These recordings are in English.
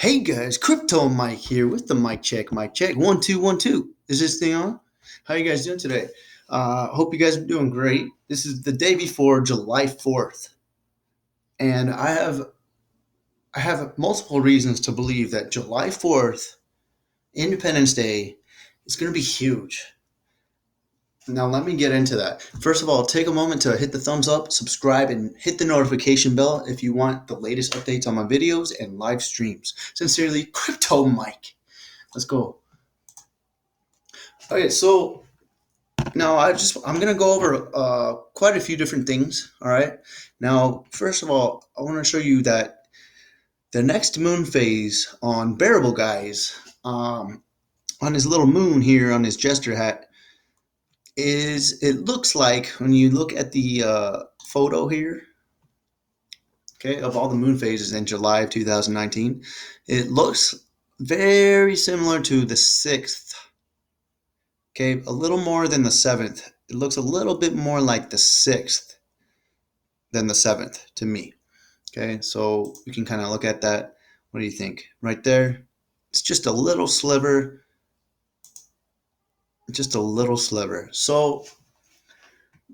Hey guys, Crypto Mike here with the mic check. 1 2 1 2. Is this thing on? How you guys doing today? Hope you guys are doing great. This is the day before July 4th, and I have multiple reasons to believe that July 4th, Independence Day, is going to be huge. Now let me get into that. First of all, take a moment to hit the thumbs up, subscribe, and hit the notification bell if you want the latest updates on my videos and live streams. Sincerely, Crypto Mike. Let's go. Okay, so now I'm gonna go over quite a few different things. All right. Now, first of all, I want to show you that the next moon phase on Bearable Guys, on his little moon here on his jester hat, it looks like when you look at the photo here, okay, of all the moon phases in July of 2019, it looks very similar to the 6th. Okay, a little more than the 7th. It looks a little bit more like the 6th than the 7th to me. Okay, so we can kind of look at that. What do you think? Right there, it's just a little sliver. Just a little sliver. So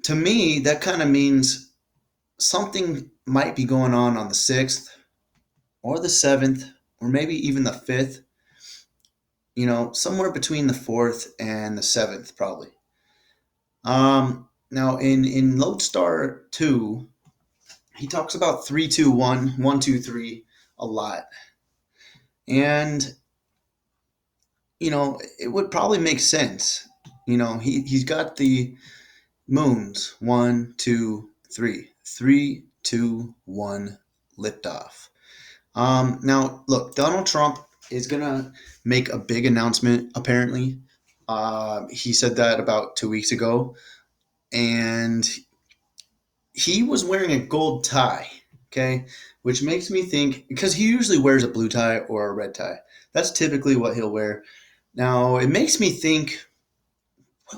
to me, that kind of means something might be going on the 6th or the 7th or maybe even the 5th. Somewhere between the 4th and the 7th, probably. Now in Lodestar 2, he talks about 3 2 1 1 2 3 a lot, and it would probably make sense. He's got the moons 1 2 3 3 2 1 liftoff. Now look, Donald Trump is gonna make a big announcement. Apparently, he said that about 2 weeks ago, and he was wearing a gold tie, okay, which makes me think, because he usually wears a blue tie or a red tie. That's typically what he'll wear. Now, it makes me think,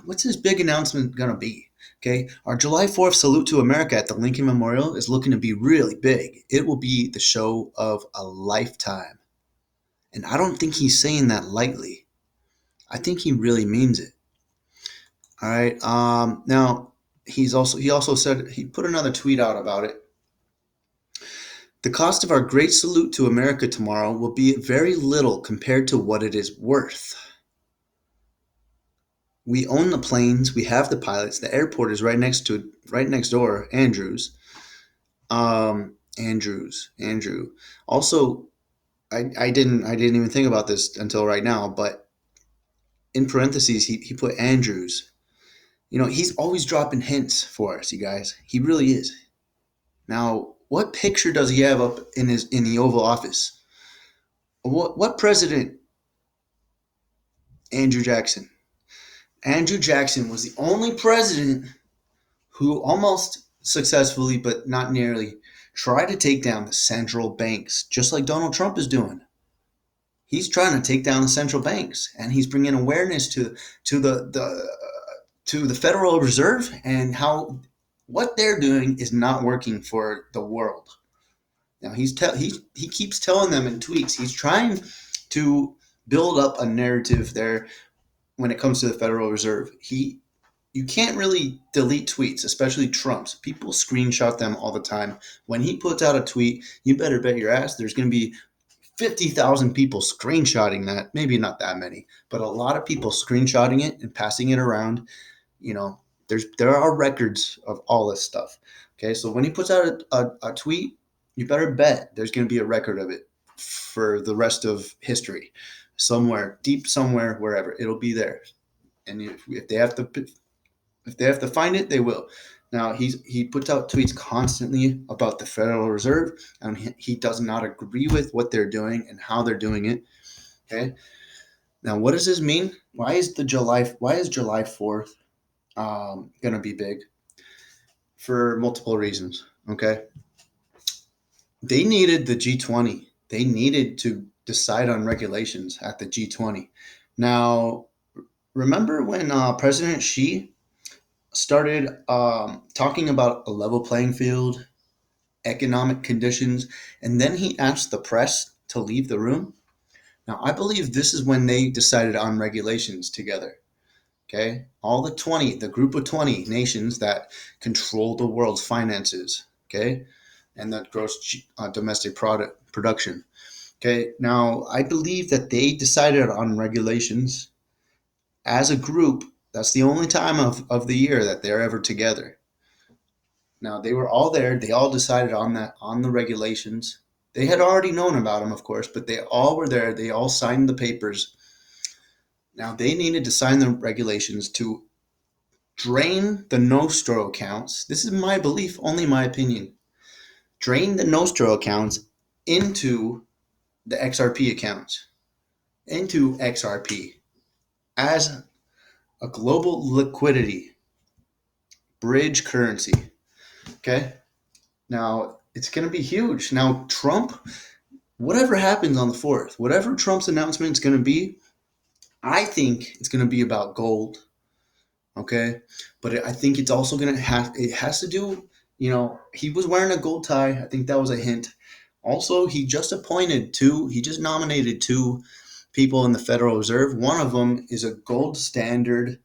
what's his big announcement going to be? Okay, our July 4th salute to America at the Lincoln Memorial is looking to be really big. It will be the show of a lifetime. And I don't think he's saying that lightly. I think he really means it. All right. Now, he also said, he put another tweet out about it. The cost of our great salute to America tomorrow will be very little compared to what it is worth. We own the planes, we have the pilots, the airport is right next door, Andrews. Andrew. Also, I didn't even think about this until right now, but in parentheses he put Andrews. He's always dropping hints for us, you guys. He really is. Now, what picture does he have up in the Oval Office? What president? Andrew Jackson. Andrew Jackson was the only president who almost successfully, but not nearly, tried to take down the central banks, just like Donald Trump is doing. He's trying to take down the central banks, and he's bringing awareness to the Federal Reserve and how what they're doing is not working for the world. Now he keeps telling them in tweets. He's trying to build up a narrative there when it comes to the Federal Reserve. You can't really delete tweets, especially Trump's. People screenshot them all the time. When he puts out a tweet, you better bet your ass there's going to be 50,000 people screenshotting that. Maybe not that many, but a lot of people screenshotting it and passing it around. There are records of all this stuff. Okay, so when he puts out a tweet, you better bet there's going to be a record of it for the rest of history. Somewhere, deep somewhere, wherever, it'll be there. And if they have to find it, they will. Now, he puts out tweets constantly about the Federal Reserve, and he does not agree with what they're doing and how they're doing it. Okay. Now, what does this mean? Why is July 4th going to be big? For multiple reasons. Okay. They needed the G20. They needed to decide on regulations at the G20. Now, remember when President Xi started talking about a level playing field, economic conditions, and then he asked the press to leave the room. Now, I believe this is when they decided on regulations together. Okay, all the group of 20 nations that control the world's finances. Okay, and that gross domestic production. Okay, now I believe that they decided on regulations as a group. That's the only time of the year that they're ever together. Now they were all there. They all decided on the regulations. They had already known about them, of course, but they all were there. They all signed the papers. Now they needed to sign the regulations to drain the Nostro accounts. This is my belief, only my opinion. Drain the Nostro accounts into the XRP accounts, into XRP as a global liquidity bridge currency. Okay. Now it's going to be huge. Now, Trump, whatever happens on the 4th, whatever Trump's announcement is going to be, I think it's going to be about gold. Okay. But I think it's also going to it has to do, he was wearing a gold tie. I think that was a hint. Also, he just nominated 2 people in the Federal Reserve. One of them is a gold standard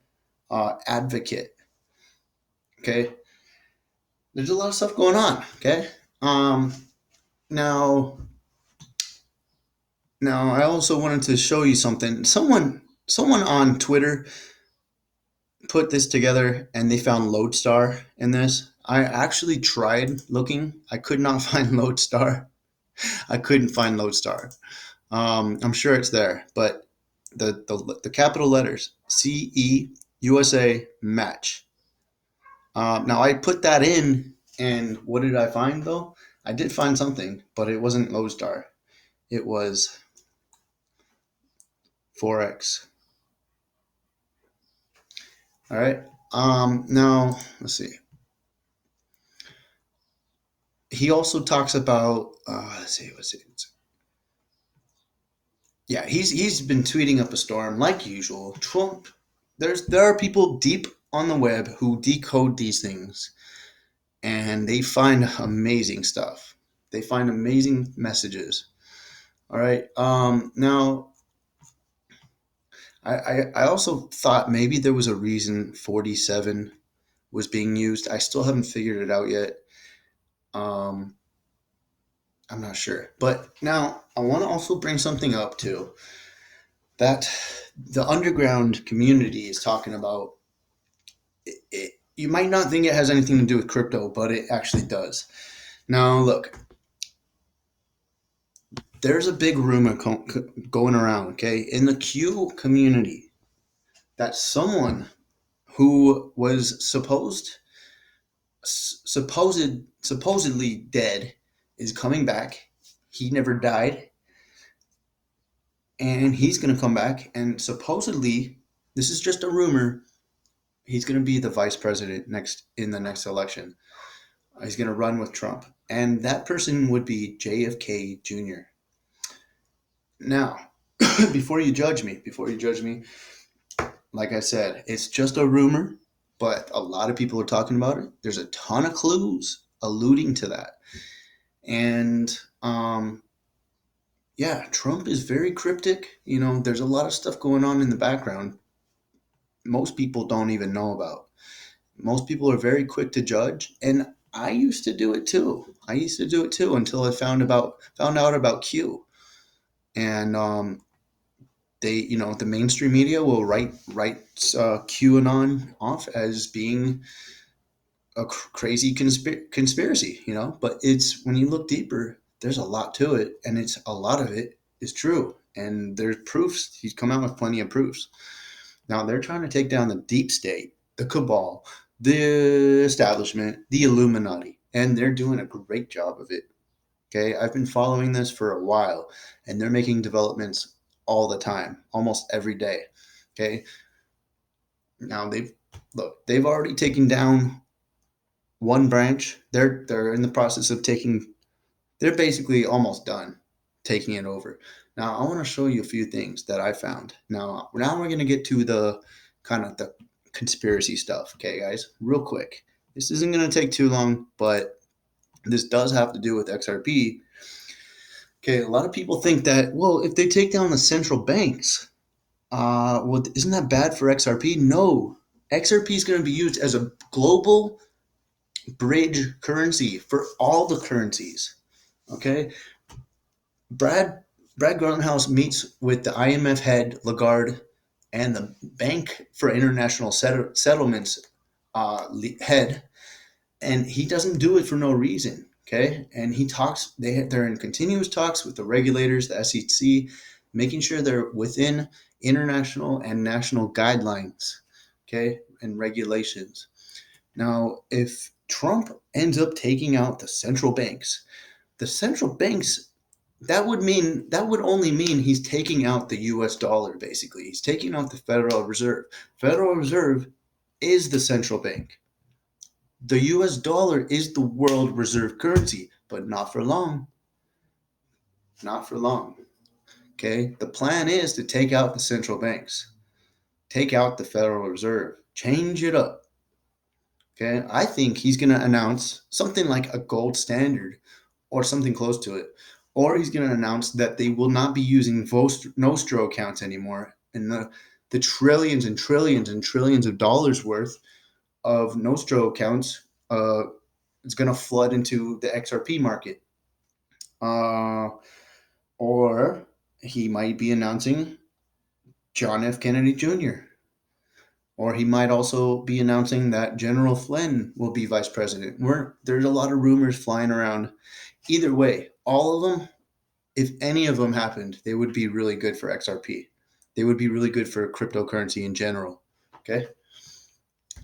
advocate. Okay. There's a lot of stuff going on. Okay. Now I also wanted to show you something. Someone on Twitter put this together and they found Lodestar in this. I actually tried looking. I could not find Lodestar. I couldn't find Lodestar. I'm sure it's there, but the capital letters CEUSA match. Now I put that in, and what did I find though? I did find something, but it wasn't Lodestar. It was Forex. All right. Now let's see. He also talks about let's see. Yeah, he's been tweeting up a storm like usual. Trump. There are people deep on the web who decode these things, and they find amazing stuff. They find amazing messages. All right. Now I also thought maybe there was a reason 47 was being used. I still haven't figured it out yet. I'm not sure. But now I want to also bring something up too that the underground community is talking about. You might not think it has anything to do with crypto, but it actually does. Now, look, there's a big rumor going around, okay, in the Q community that someone who was supposedly dead is coming back. He never died, and he's going to come back, and supposedly, this is just a rumor, he's going to be the vice president in the next election. He's going to run with Trump, and that person would be JFK Jr. Now, before you judge me, like I said, it's just a rumor, but a lot of people are talking about it. There's a ton of clues alluding to that. And yeah, Trump is very cryptic. There's a lot of stuff going on in the background most people don't even know about. Most people are very quick to judge, and I used to do it too. Until I found out about Q. And the mainstream media will write QAnon off as being a crazy conspiracy, but it's, when you look deeper, there's a lot to it, and a lot of it is true, and there's proofs. He's come out with plenty of proofs. Now they're trying to take down the deep state, the cabal, the establishment, the Illuminati, and they're doing a great job of it. Okay, I've been following this for a while, and they're making developments all the time, almost every day. Okay, now they've already taken down one branch. They're in the process of they're basically almost done taking it over. Now I want to show you a few things that I found. Now we're going to get to the kind of the conspiracy stuff. Okay, guys, real quick. This isn't going to take too long, but this does have to do with XRP. Okay, a lot of people think that, well, if they take down the central banks, well, isn't that bad for XRP? No. XRP is going to be used as a global bridge currency for all the currencies. Okay? Brad Garlinghouse meets with the IMF head, Lagarde, and the Bank for International Settlements head, and he doesn't do it for no reason. Okay, and he talks. They're in continuous talks with the regulators, the SEC, making sure they're within international and national guidelines. Okay, and regulations. Now, if Trump ends up taking out the central banks, that would only mean he's taking out the US dollar, basically. He's taking out the Federal Reserve. Federal Reserve is the central bank. The US dollar is the world reserve currency, but not for long. Not for long. Okay? The plan is to take out the central banks, take out the Federal Reserve, change it up. Okay? I think he's going to announce something like a gold standard or something close to it. Or he's going to announce that they will not be using Nostro accounts anymore. And the trillions and trillions and trillions of dollars worth of Nostro accounts is going to flood into the XRP market. Or he might be announcing John F. Kennedy Jr. Or he might also be announcing that General Flynn will be vice president. There's a lot of rumors flying around. Either way, all of them, if any of them happened, they would be really good for XRP. They would be really good for cryptocurrency in general. Okay.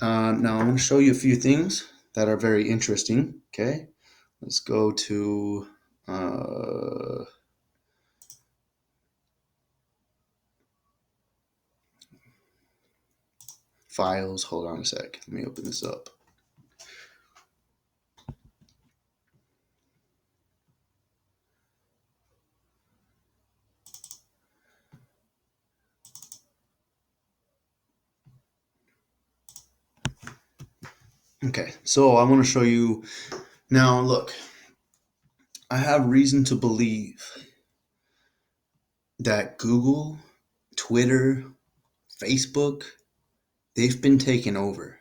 Now I'm going to show you a few things that are very interesting. Okay. Let's go to files. Hold on a sec. Let me open this up. Okay, so I want to show you now. Look, I have reason to believe that Google, Twitter, Facebook, they've been taken over.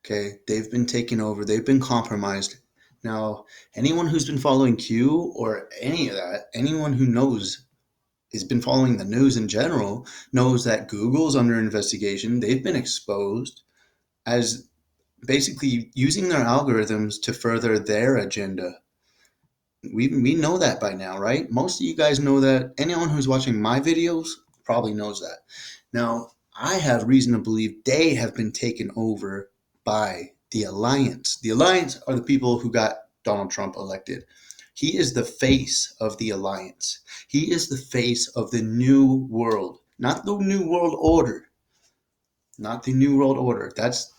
Okay, they've been taken over. They've been compromised. Now, anyone who's been following Q or any of that, anyone who knows has been following the news in general, knows that Google's under investigation. They've been exposed as basically using their algorithms to further their agenda. We know that by now, right? Most of you guys know that. Anyone who's watching my videos probably knows that. Now, I have reason to believe they have been taken over by the Alliance. The Alliance are the people who got Donald Trump elected. He is the face of the Alliance. He is the face of the new world, not the new world order. Not the new world order. That's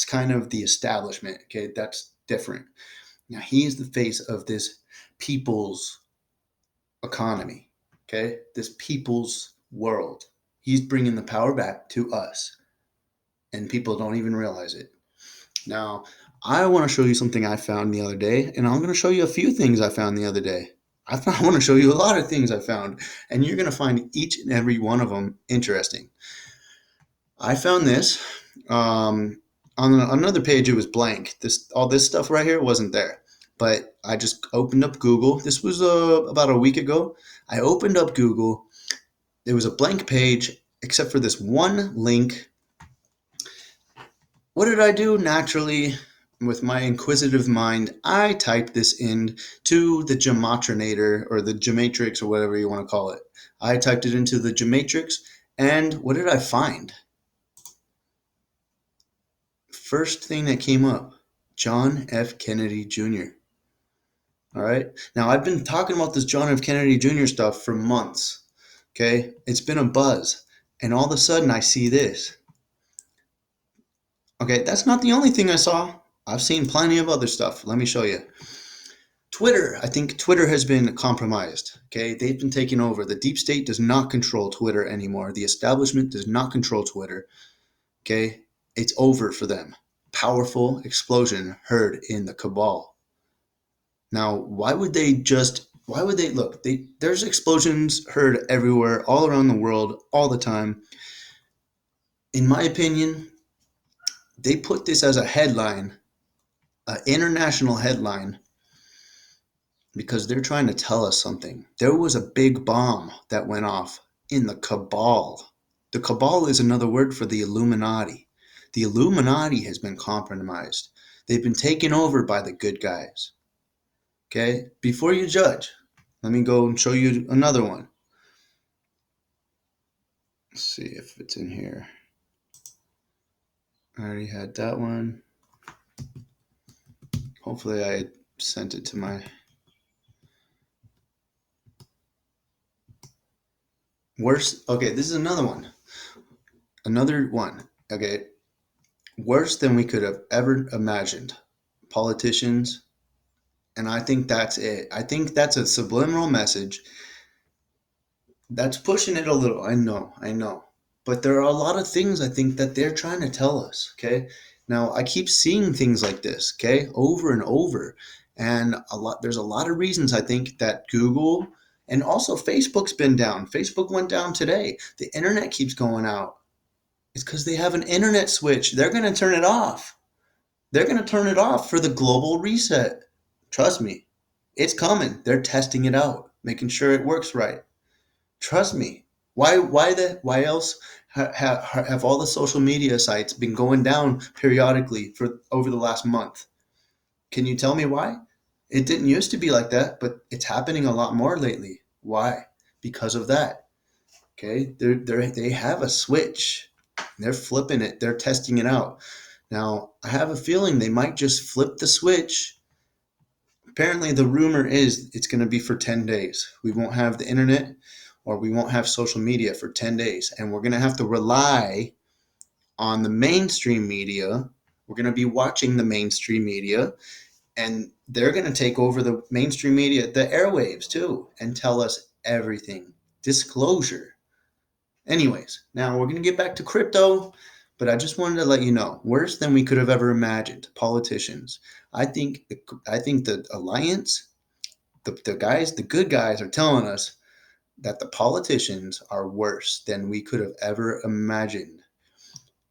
kind of the establishment. Okay, that's different. Now, he is the face of this people's economy, okay? This people's world. He's bringing the power back to us, and people don't even realize it. Now, I want to show you something I found the other day, and I'm going to show you a few things I found the other day. I want to show you a lot of things I found, and you're going to find each and every one of them interesting. I found this. On another page, it was blank. All this stuff right here wasn't there. But I just opened up Google. This was about a week ago. I opened up Google. There was a blank page except for this one link. What did I do? Naturally, with my inquisitive mind, I typed this in to the Gematrinator or the Gematrix or whatever you want to call it. I typed it into the Gematrix, and what did I find? First thing that came up, John F. Kennedy Jr. All right. Now, I've been talking about this John F. Kennedy Jr. stuff for months. Okay. It's been a buzz. And all of a sudden, I see this. Okay. That's not the only thing I saw. I've seen plenty of other stuff. Let me show you. Twitter. I think Twitter has been compromised. Okay. They've been taken over. The deep state does not control Twitter anymore. The establishment does not control Twitter. Okay. It's over for them. Powerful explosion heard in the cabal. Now, why would they just Why would they look? There's explosions heard everywhere, all around the world, all the time. In my opinion, they put this as a headline, an international headline, because they're trying to tell us something. There was a big bomb that went off in the cabal. The cabal is another word for the Illuminati. The Illuminati has been compromised. They've been taken over by the good guys. Okay? Before you judge, let me go and show you another one. Let's see if it's in here. I already had that one. Hopefully I sent it to my worst. Okay, this is another one. Another one. Okay. Worse than we could have ever imagined. Politicians. And I think that's it. I think that's a subliminal message. That's pushing it a little. I know. But there are a lot of things I think that they're trying to tell us. Okay. Now I keep seeing things like this, okay, over and over. And there's a lot of reasons I think that Google and also Facebook's been down. Facebook went down today. The internet keeps going out. It's because they have an internet switch. They're going to turn it off. They're going to turn it off for the global reset. Trust me, it's coming. They're testing it out, making sure it works right. Trust me. Why else have all the social media sites been going down periodically for over the last month? Can you tell me why? It didn't used to be like that, but it's happening a lot more lately. Why? Because of that. Okay, they have a switch. They're flipping it. They're testing it out. Now, I have a feeling they might just flip the switch. Apparently, the rumor is it's going to be for 10 days. We won't have the internet or we won't have social media for 10 days. And we're going to have to rely on the mainstream media. We're going to be watching the mainstream media. And they're going to take over the mainstream media, the airwaves too, and tell us everything. Disclosure. Anyways, now we're going to get back to crypto, but I just wanted to let you know, worse than we could have ever imagined. Politicians. I think the alliance, the good guys are telling us that the politicians are worse than we could have ever imagined.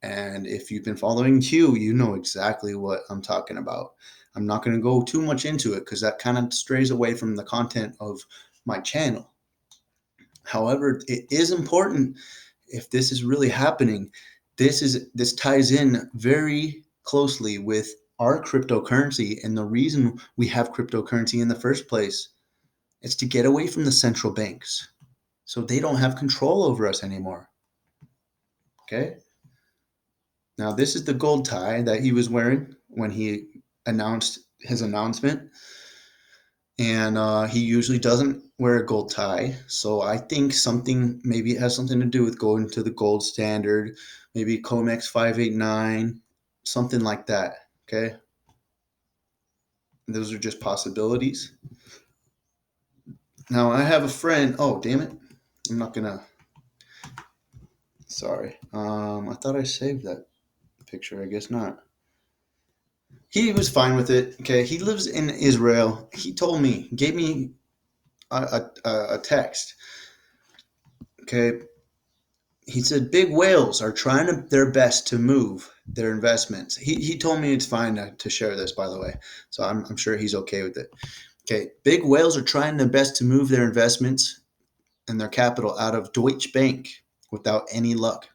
And if you've been following Q, you know exactly what I'm talking about. I'm not going to go too much into it because that kind of strays away from the content of my channel. However, it is important if this is really happening. This ties in very closely with our cryptocurrency, and the reason we have cryptocurrency in the first place is to get away from the central banks so they don't have control over us anymore. Okay? Now, this is the gold tie that he was wearing when he announced his announcement. And he usually doesn't wear a gold tie. So I think maybe it has something to do with going to the gold standard, maybe COMEX 589, something like that. Okay. Those are just possibilities. Now I have a friend. Oh, damn it. I'm not going to. Sorry. I thought I saved that picture. I guess not. He was fine with it. Okay. He lives in Israel. He told me, gave me a text. Okay. He said big whales are trying their best to move their investments. He told me it's fine to share this, by the way. So I'm sure he's okay with it. Okay. Big whales are trying their best to move their investments and their capital out of Deutsche Bank without any luck.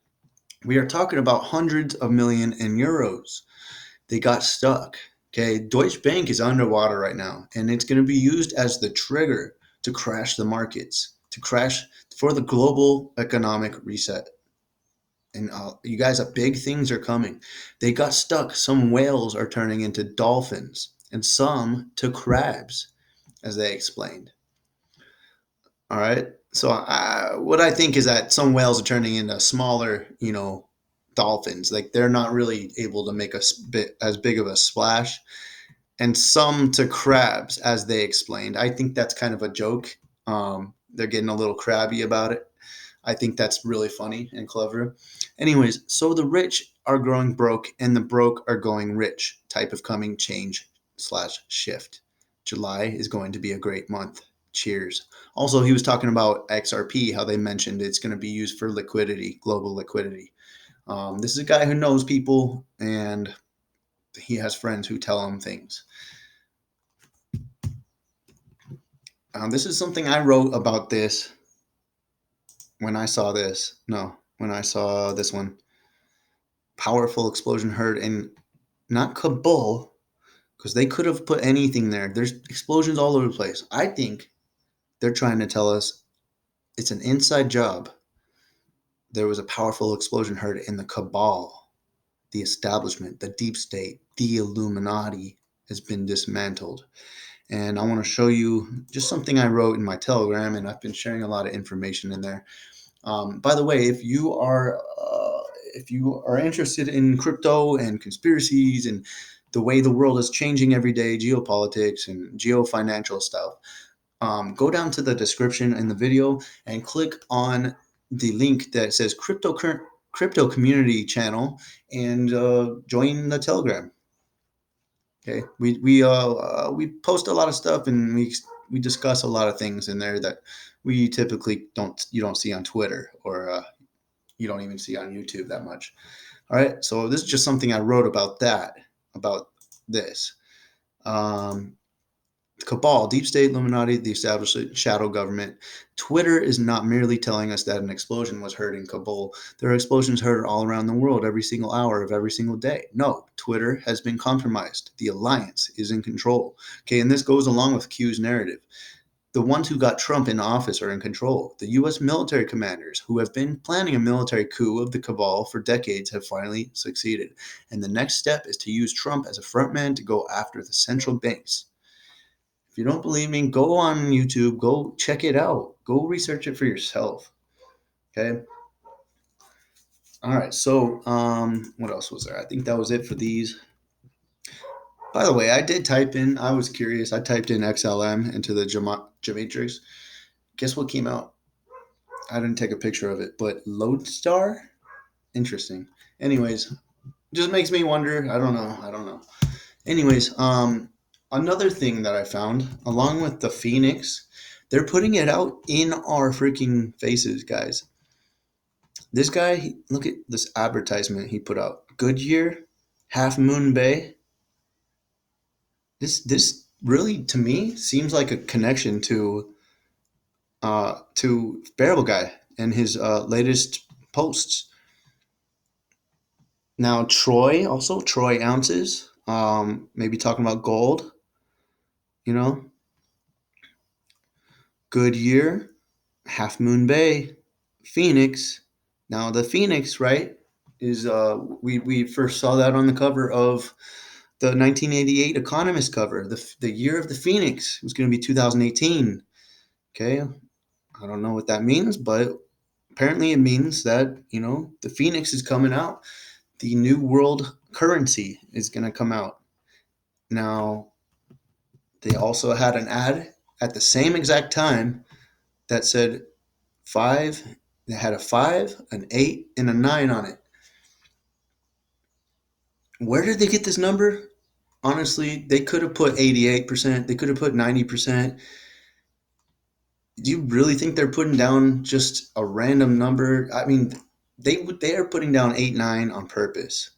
We are talking about hundreds of millions in euros. They got stuck. Okay. Deutsche Bank is underwater right now, and it's going to be used as the trigger to crash the markets, to crash for the global economic reset. And you guys, big things are coming. They got stuck. Some whales are turning into dolphins and some to crabs, as they explained. All right. So what I think is that some whales are turning into smaller, dolphins. Like they're not really able to make as big of a splash. And some to crabs, as they explained. I think that's kind of a joke. They're getting a little crabby about it. I think that's really funny and clever. Anyways, so the rich are growing broke and the broke are going rich type of coming change/shift. July is going to be a great month. Cheers. Also, he was talking about XRP, how they mentioned it's going to be used for liquidity, global liquidity. This is a guy who knows people, and he has friends who tell him things. This is something I wrote about this when I saw this. No, when I saw this one. Powerful explosion heard in not Kabul, because they could have put anything there. There's explosions all over the place. I think they're trying to tell us it's an inside job. There was a powerful explosion heard in the cabal, the establishment, the deep state, the Illuminati has been dismantled. And I want to show you just something I wrote in my Telegram, and I've been sharing a lot of information in there. By the way, if you are interested in crypto and conspiracies and the way the world is changing every day, geopolitics and geofinancial stuff, go down to the description in the video and click on the link that says crypto community channel and join the Telegram. Okay, we post a lot of stuff, and we discuss a lot of things in there that we typically you don't see on Twitter, or you don't even see on YouTube that much. All right, so this is just something I wrote about this. Cabal, deep state, Illuminati, the established shadow government. Twitter is not merely telling us that an explosion was heard in Kabul. There are explosions heard all around the world every single hour of every single day. No, Twitter has been compromised. The alliance is in control. Okay, and this goes along with Q's narrative. The ones who got Trump in office are in control. The U.S. military commanders, who have been planning a military coup of the cabal for decades, have finally succeeded. And the next step is to use Trump as a frontman to go after the central banks. If you don't believe me, go on YouTube, go check it out, go research it for yourself. Okay. All right. So, what else was there? I think that was it for these. By the way, I was curious. I typed in XLM into the geometrics. Guess what came out? I didn't take a picture of it, but Lodestar? Interesting. Anyways, just makes me wonder. I don't know. Anyways, another thing that I found, along with the Phoenix, they're putting it out in our freaking faces, guys. This guy, look at this advertisement he put out. Goodyear, Half Moon Bay. This really, to me, seems like a connection to Bearable Guy and his latest posts. Now Troy ounces. Maybe talking about gold. You know, Goodyear, Half Moon Bay, Phoenix. Now the Phoenix, right, is we first saw that on the cover of the 1988 Economist cover. The year of the Phoenix was going to be 2018. Okay, I don't know what that means, but apparently it means that the Phoenix is coming out. The new world currency is going to come out. Now they also had an ad at the same exact time that said five. They had a 5, an 8, and a 9 on it. Where did they get this number? Honestly, they could have put 88%. They could have put 90%. Do you really think they're putting down just a random number? I mean, they are putting down 8, 9 on purpose.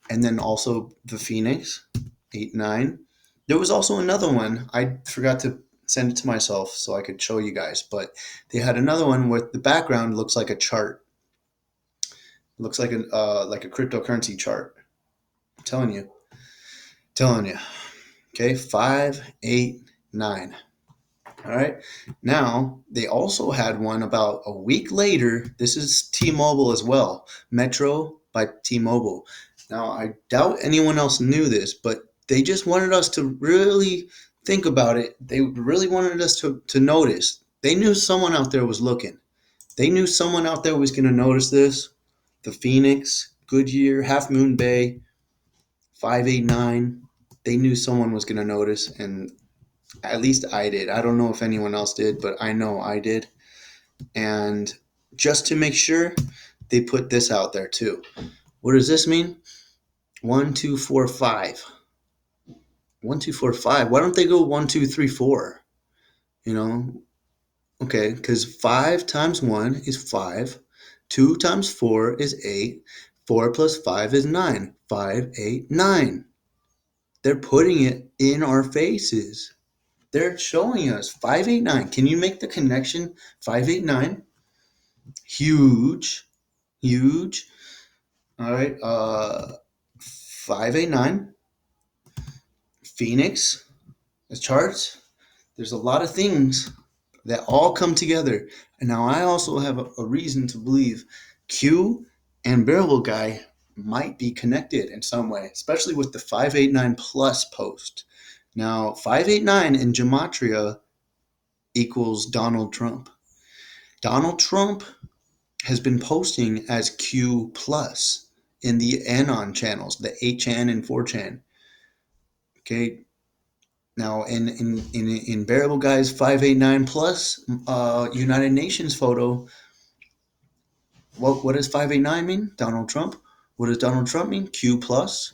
And then also the Phoenix, 8, 9. There was also another one. I forgot to send it to myself so I could show you guys. But they had another one where the background looks like a chart. It looks like a cryptocurrency chart. I'm telling you. Okay, 5, 8, 9. All right. Now, they also had one about a week later. This is T-Mobile as well. Metro by T-Mobile. Now, I doubt anyone else knew this, but they just wanted us to really think about it. They really wanted us to notice. They knew someone out there was looking. They knew someone out there was going to notice this. The Phoenix, Goodyear, Half Moon Bay, 589. They knew someone was going to notice, and at least I did. I don't know if anyone else did, but I know I did. And just to make sure, they put this out there too. What does this mean? 1, 2, 4, 5. 1, 2, 4, 5. Why don't they go 1, 2, 3, 4? Okay, because 5 times 1 is 5. 2 times 4 is 8. 4 plus 5 is 9. 5, 8, 9. They're putting it in our faces. They're showing us 589. Can you make the connection? 589. Huge. Huge. All right. 589. Phoenix. The charts. There's a lot of things that all come together. And now I also have a reason to believe Q and Bearable Guy might be connected in some way, especially with the 589 plus post. Now, 589 in Gematria equals Donald Trump. Donald Trump has been posting as Q plus in the Anon channels, the 8chan and 4chan. Okay. Now in Bearable Guy's 589 plus United Nations photo, what does 589 mean? Donald Trump. What does Donald Trump mean? Q plus.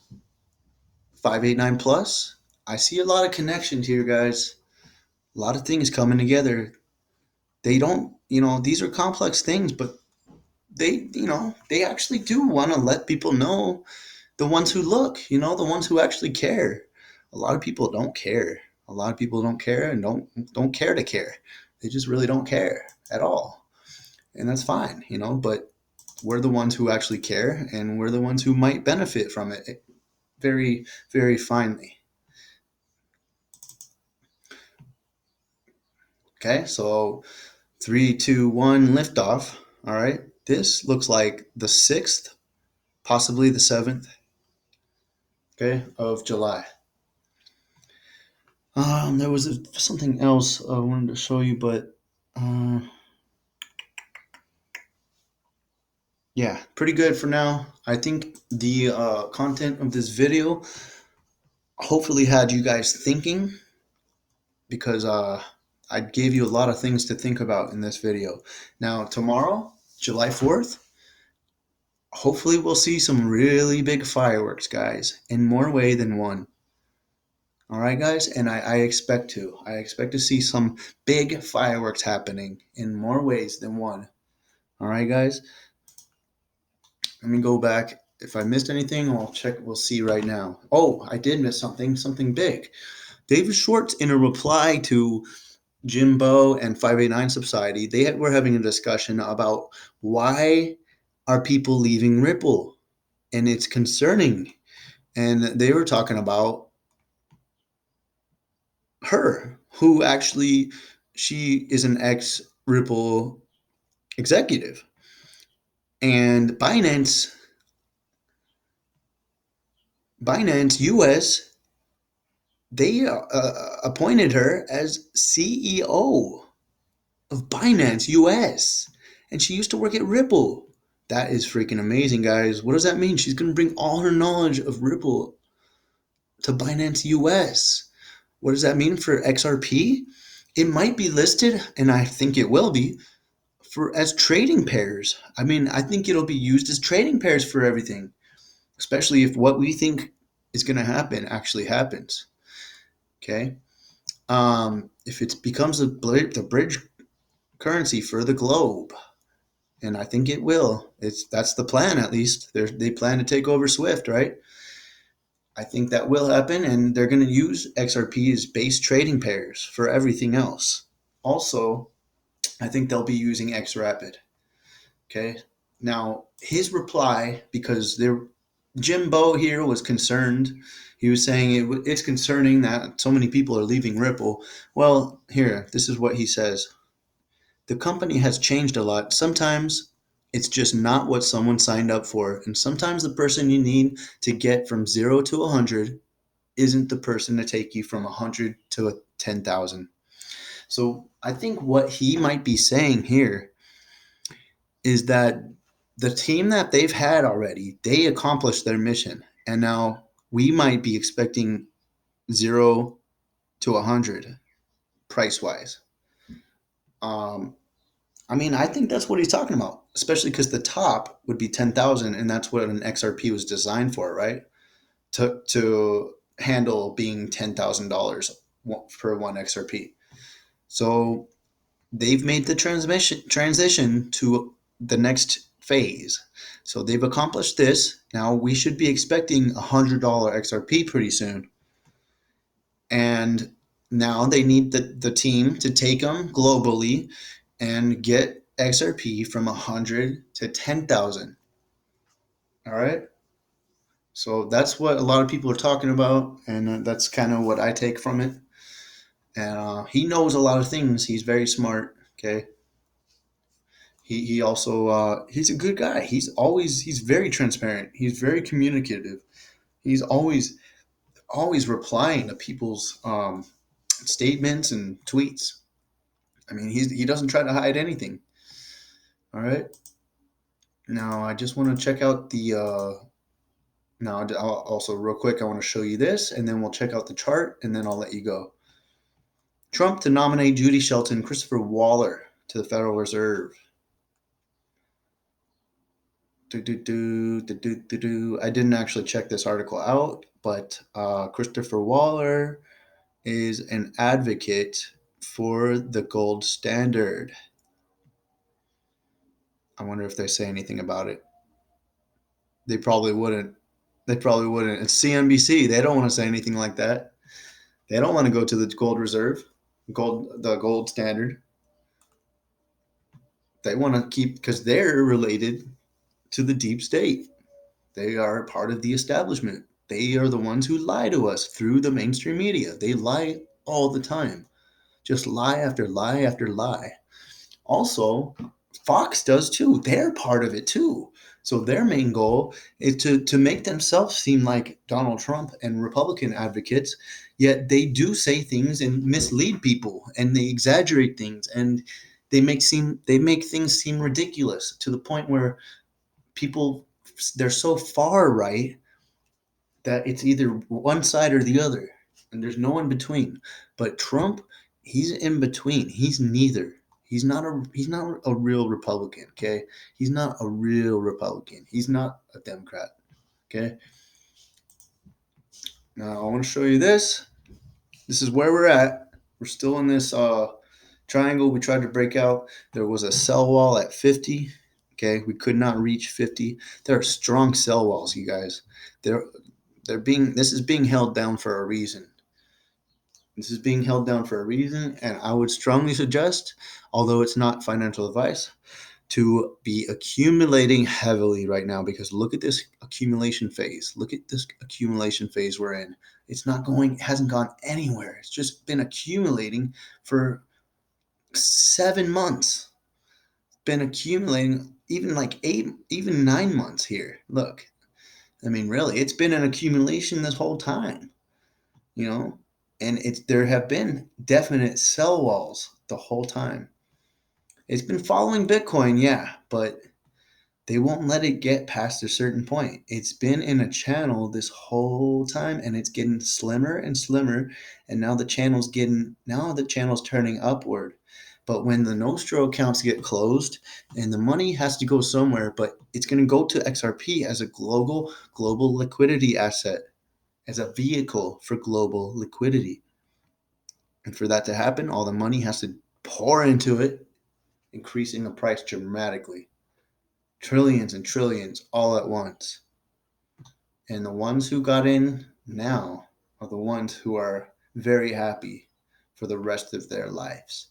589 plus. I see a lot of connections here, guys. A lot of things coming together. They don't, these are complex things, but they actually do want to let people know, the ones who look, the ones who actually care. A lot of people don't care. A lot of people don't care and don't care to care. They just really don't care at all. And that's fine, but we're the ones who actually care, and we're the ones who might benefit from it very, very finely. Okay, so 3, 2, 1, liftoff. All right, this looks like the 6th, possibly the 7th, okay, of July. There was something else I wanted to show you, but yeah, pretty good for now. I think the content of this video hopefully had you guys thinking, because I gave you a lot of things to think about in this video. Now, tomorrow, July 4th, hopefully we'll see some really big fireworks, guys, in more way than one. All right, guys, and I expect to see some big fireworks happening in more ways than one. All right, guys. Let me go back. If I missed anything, I'll check. We'll see right now. Oh, I did miss something big. David Schwartz, in a reply to Jimbo and 589 Subsidy, they were having a discussion about why are people leaving Ripple, and it's concerning. And they were talking about her, who actually, she is an ex Ripple executive, and Binance US, they appointed her as CEO of Binance US, and she used to work at Ripple. That is freaking amazing, guys. What does that mean? She's going to bring all her knowledge of Ripple to Binance US. What does that mean for XRP? It might be listed, and I think it will be, as trading pairs. I mean, I think it'll be used as trading pairs for everything, especially if what we think is going to happen actually happens. Okay. If it becomes the bridge currency for the globe, and I think it will. That's the plan, at least. They plan to take over Swift, right? I think that will happen, and they're going to use XRP as base trading pairs for everything else. Also, I think they'll be using XRapid. Okay. Now, his reply, because Jimbo here was concerned. He was saying it's concerning that so many people are leaving Ripple. Well, here, this is what he says. The company has changed a lot. Sometimes it's just not what someone signed up for. And sometimes the person you need to get from 0 to 100 isn't the person to take you from 100 to 10,000. So I think what he might be saying here is that the team that they've had already, they accomplished their mission. And now we might be expecting 0 to 100 price wise. I mean, I think that's what he's talking about, especially because the top would be 10,000, and that's what an XRP was designed for, right? To handle being $10,000 for one XRP. So they've made the transition to the next phase. So they've accomplished this. Now we should be expecting $100 XRP pretty soon. And now they need the team to take them globally and get XRP from 100 to 10,000. All right. So that's what a lot of people are talking about. And that's kind of what I take from it. And he knows a lot of things. He's very smart. Okay. He also he's a good guy. He's very transparent. He's very communicative. He's always replying to people's statements and tweets. I mean, he doesn't try to hide anything. All right. Now I just want to check out the. Now I'll also real quick, I want to show you this, and then we'll check out the chart, and then I'll let you go. Trump to nominate Judy Shelton, Christopher Waller to the Federal Reserve. I didn't actually check this article out, but Christopher Waller is an advocate for the gold standard. I wonder if they say anything about it. They probably wouldn't. It's CNBC. They don't want to say anything like that. They don't want to go to the gold reserve, the gold standard. They want to keep, because they're related to the deep state. They are part of the establishment. They are the ones who lie to us through the mainstream media. They lie all the time. Just lie after lie after lie. Also, Fox does too. They're part of it too. So their main goal is to make themselves seem like Donald Trump and Republican advocates, yet they do say things and mislead people, and they exaggerate things, and they make things seem ridiculous to the point where people, they're so far right that it's either one side or the other, and there's no in between. But Trump, he's in between. He's neither. He's not a real Republican, okay? He's not a real Republican. He's not a Democrat, okay? Now I want to show you this. This is where we're at. We're still in this triangle we tried to break out. There was a sell wall at 50. Okay, we could not reach 50. There are strong sell walls, you guys. This is being held down for a reason. This is being held down for a reason, and I would strongly suggest, although it's not financial advice, to be accumulating heavily right now, because look at this accumulation phase. Look at this accumulation phase we're in. It hasn't gone anywhere. It's just been accumulating for 7 months. Been accumulating even like 9 months here. Look, I mean, really, it's been an accumulation this whole time, you know, and there have been definite sell walls the whole time. It's been following Bitcoin, yeah, but they won't let it get past a certain point. It's been in a channel this whole time, and it's getting slimmer and slimmer, and now the channel's turning upward. But when the Nostro accounts get closed and the money has to go somewhere, but it's going to go to XRP as a global liquidity asset, as a vehicle for global liquidity. And for that to happen, all the money has to pour into it, increasing the price dramatically. Trillions and trillions all at once. And the ones who got in now are the ones who are very happy for the rest of their lives.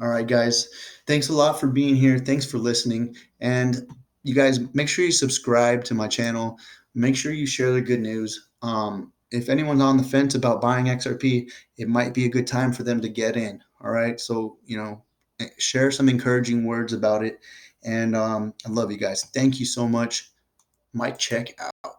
All right, guys. Thanks a lot for being here. Thanks for listening. And you guys, make sure you subscribe to my channel. Make sure you share the good news. If anyone's on the fence about buying XRP, it might be a good time for them to get in. All right. So, share some encouraging words about it. And I love you guys. Thank you so much. Mic check out.